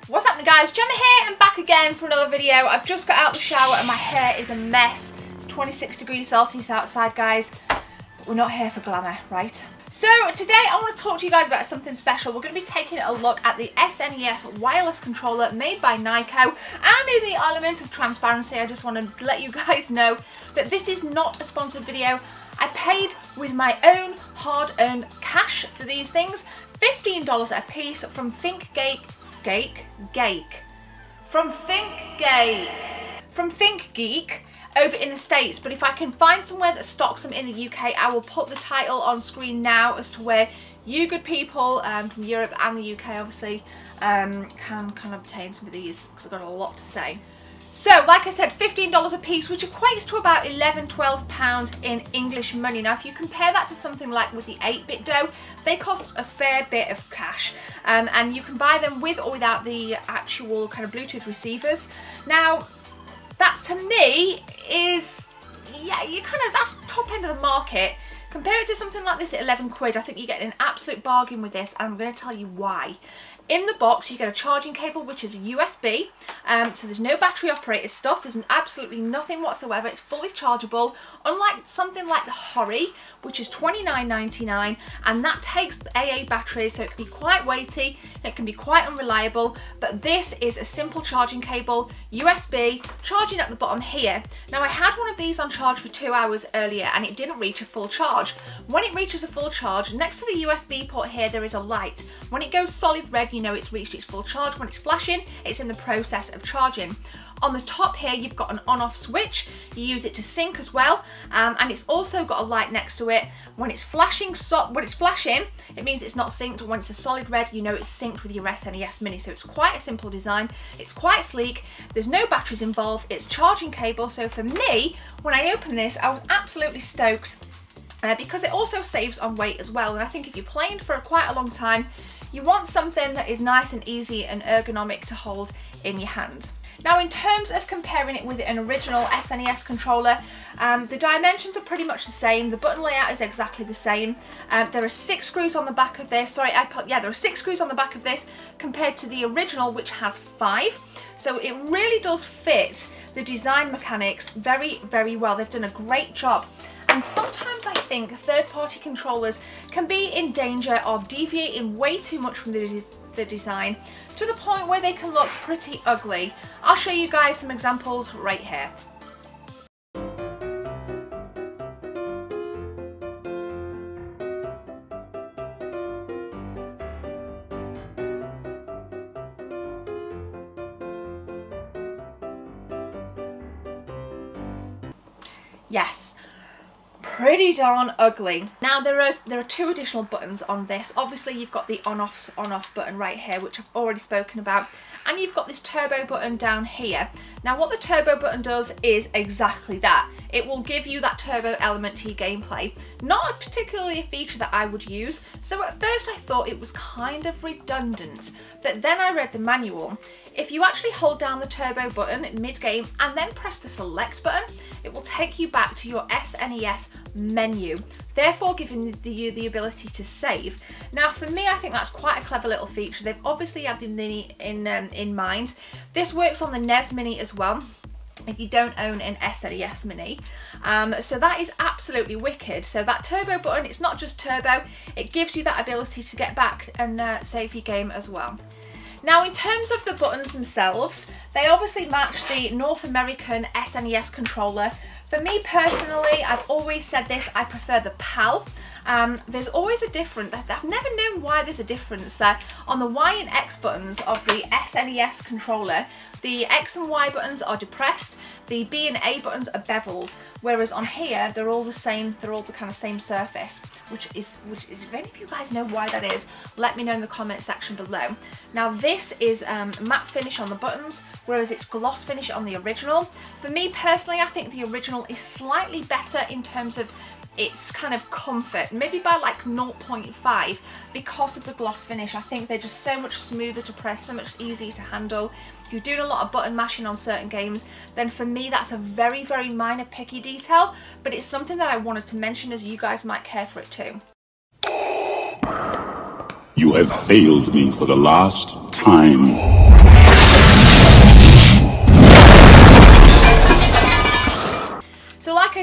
What's happening, guys? Gemma here and back again for another video. I've just got out the shower and my hair is a mess. It's 26 degrees Celsius outside, guys. But we're not here for glamour, right? So today I want to talk to you guys about something special. We're going to be taking a look at the SNES wireless controller made by Nyko. And in the element of transparency, I just want to let you guys know that this is not a sponsored video. I paid with my own hard-earned cash for these things. $15 a piece from ThinkGeek over in the States, but if I can find somewhere that stocks them in the UK, I will put the title on screen now as to where you good people from Europe and the UK obviously can obtain some of these, because I've got a lot to say. So, like I said, $15 a piece, which equates to about £11–12 in English money. Now, if you compare that to something like with the 8bitdo, they cost a fair bit of cash. And you can buy them with or without the actual kind of Bluetooth receivers. Now, that to me is, yeah, that's top end of the market. Compare it to something like this at 11 quid, I think you get an absolute bargain with this, and I'm going to tell you why. In the box you get a charging cable, which is a USB, so there's no battery operated stuff, there's absolutely nothing whatsoever, it's fully chargeable, unlike something like the Hori, which is $29.99, and that takes AA batteries, so it can be quite weighty, it can be quite unreliable, but this is a simple charging cable, USB, charging at the bottom here. Now, I had one of these on charge for 2 hours earlier and it didn't reach a full charge. When it reaches a full charge, next to the USB port here there is a light. When it goes solid red, you know it's reached its full charge. When it's flashing, it's in the process of charging. On the top here, you've got an on-off switch. You use it to sync as well, and it's also got a light next to it. When it's flashing, it means it's not synced. When it's a solid red, you know it's synced with your SNES Mini. So it's quite a simple design. It's quite sleek. There's no batteries involved. It's charging cable. So for me, when I opened this, I was absolutely stoked because it also saves on weight as well. And I think if you're playing for quite a long time, you want something that is nice and easy and ergonomic to hold in your hand. Now, in terms of comparing it with an original SNES controller, the dimensions are pretty much the same. The button layout is exactly the same. There are 6 screws on the back of this. There are 6 screws on the back of this compared to the original, which has 5. So it really does fit the design mechanics very, very well. They've done a great job. And sometimes I think third-party controllers can be in danger of deviating way too much from the design to the point where they can look pretty ugly. I'll show you guys some examples right here. Yes, pretty darn ugly. Now there are 2 additional buttons on this. Obviously you've got the on-off button right here, which I've already spoken about, and you've got this turbo button down here. Now what the turbo button does is exactly that. It will give you that turbo element to your gameplay. Not particularly a feature that I would use, so at first I thought it was kind of redundant, but then I read the manual. If you actually hold down the turbo button mid-game and then press the select button, it will take you back to your SNES menu, therefore giving you the ability to save. Now for me, I think that's quite a clever little feature. They've obviously had the Mini in mind. This works on the NES Mini as well, if you don't own an SNES Mini. So that is absolutely wicked. So that turbo button, it's not just turbo, it gives you that ability to get back and save your game as well. Now, in terms of the buttons themselves, they obviously match the North American SNES controller. For me personally, I've always said this, I prefer the PAL. There's always a difference. I've never known why there's a difference there. On the Y and X buttons of the SNES controller, the X and Y buttons are depressed, the B and A buttons are beveled, whereas on here they're all the same, they're all the kind of same surface, which is if any of you guys know why that is, let me know in the comment section below. Now this is matte finish on the buttons, whereas it's gloss finish on the original. For me personally, I think the original is slightly better in terms of its kind of comfort, maybe by like 0.5 because of the gloss finish. I think they're just so much smoother to press, so much easier to handle. If you're doing a lot of button mashing on certain games, then for me that's a very, very minor picky detail, but it's something that I wanted to mention as you guys might care for it too. You have failed me for the last time.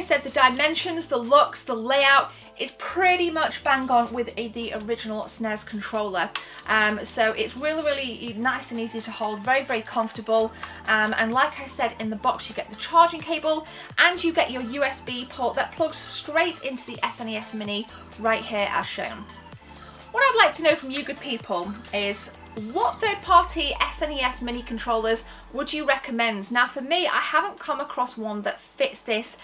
I said, the dimensions, the looks, the layout is pretty much bang on with the original SNES controller. So it's really nice and easy to hold, very comfortable. And like I said, in the box you get the charging cable and you get your USB port that plugs straight into the SNES Mini right here as shown. What I'd like to know from you good people is, what third-party SNES Mini controllers would you recommend? Now for me, I haven't come across one that fits this,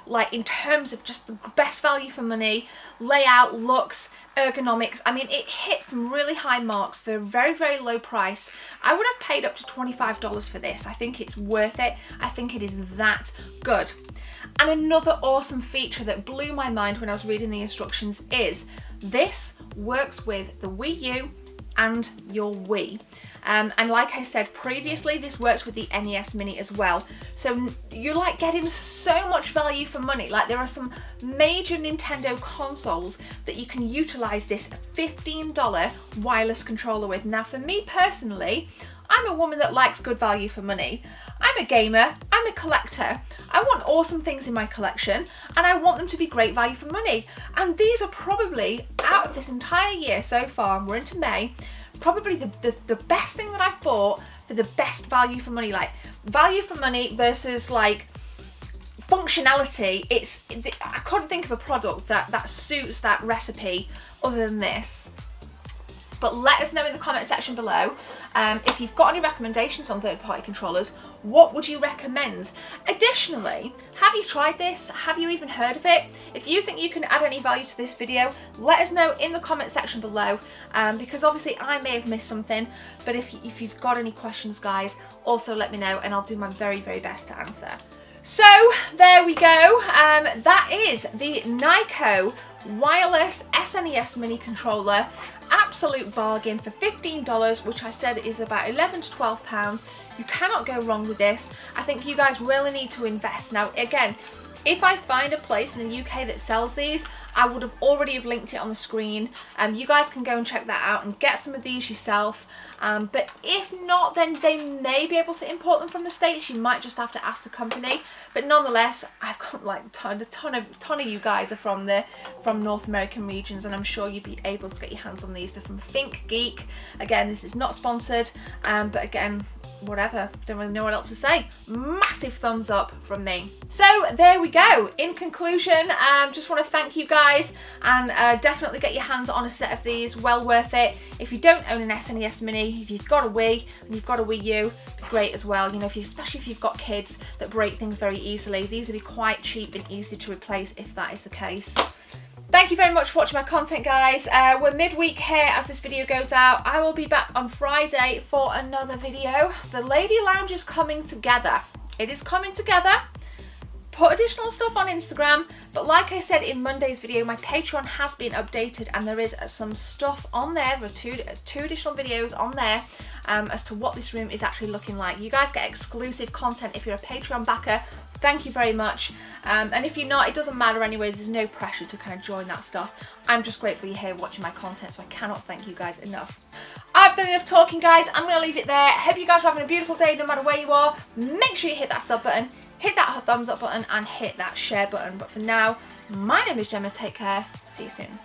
like in terms of just the best value for money, layout, looks, ergonomics. I mean, it hits some really high marks for a very low price. I would have paid up to $25 for this. I think it's worth it. I think it is that good. And another awesome feature that blew my mind when I was reading the instructions is this works with the Wii U and your Wii. And like I said previously, this works with the NES Mini as well. So you're like getting so much value for money. Like there are some major Nintendo consoles that you can utilize this $15 wireless controller with. Now for me personally, I'm a woman that likes good value for money. I'm a gamer, I'm a collector. I want awesome things in my collection and I want them to be great value for money. And these are probably, out of this entire year so far, and we're into May, probably the best thing that I've bought for the best value for money. Like value for money versus like functionality. I couldn't think of a product that suits that recipe other than this. But let us know in the comment section below if you've got any recommendations on third-party controllers. What would you recommend? Additionally, have you tried this? Have you even heard of it? If you think you can add any value to this video, let us know in the comment section below, because obviously I may have missed something, but if you've got any questions, guys, also let me know and I'll do my very best to answer. So there we go. That is the Nyko wireless SNES Mini controller. Absolute bargain for $15, which I said is about £11 to £12. You cannot go wrong with this. I think you guys really need to invest. Now again, if I find a place in the UK that sells these, I would have already linked it on the screen. You guys can go and check that out and get some of these yourself. But if not, then they may be able to import them from the States. You might just have to ask the company. But nonetheless, I've got like a ton of you guys are from North American regions, and I'm sure you'd be able to get your hands on these. They're from Think Geek. Again, this is not sponsored, but again, whatever, don't really know what else to say. Massive thumbs up from me. So there we go. In conclusion, just want to thank you guys, and definitely get your hands on a set of these. Well worth it. If you don't own an SNES Mini, if you've got a Wii and you've got a Wii U, great as well. You know, especially if you've got kids that break things very easily, these will be quite cheap and easy to replace if that is the case. Thank you very much for watching my content, guys. We're midweek here as this video goes out. I will be back on Friday for another video. The Lady Lounge is coming together. It is coming together. Put additional stuff on Instagram, but like I said in Monday's video, my Patreon has been updated and there is some stuff on there. There are two additional videos on there as to what this room is actually looking like. You guys get exclusive content if you're a Patreon backer. Thank you very much. And if you're not, it doesn't matter anyway. There's no pressure to kind of join that stuff. I'm just grateful you're here watching my content, so I cannot thank you guys enough. I've done enough talking, guys. I'm going to leave it there. Hope you guys are having a beautiful day no matter where you are. Make sure you hit that sub button, hit that thumbs up button, and hit that share button. But for now, my name is Gemma. Take care. See you soon.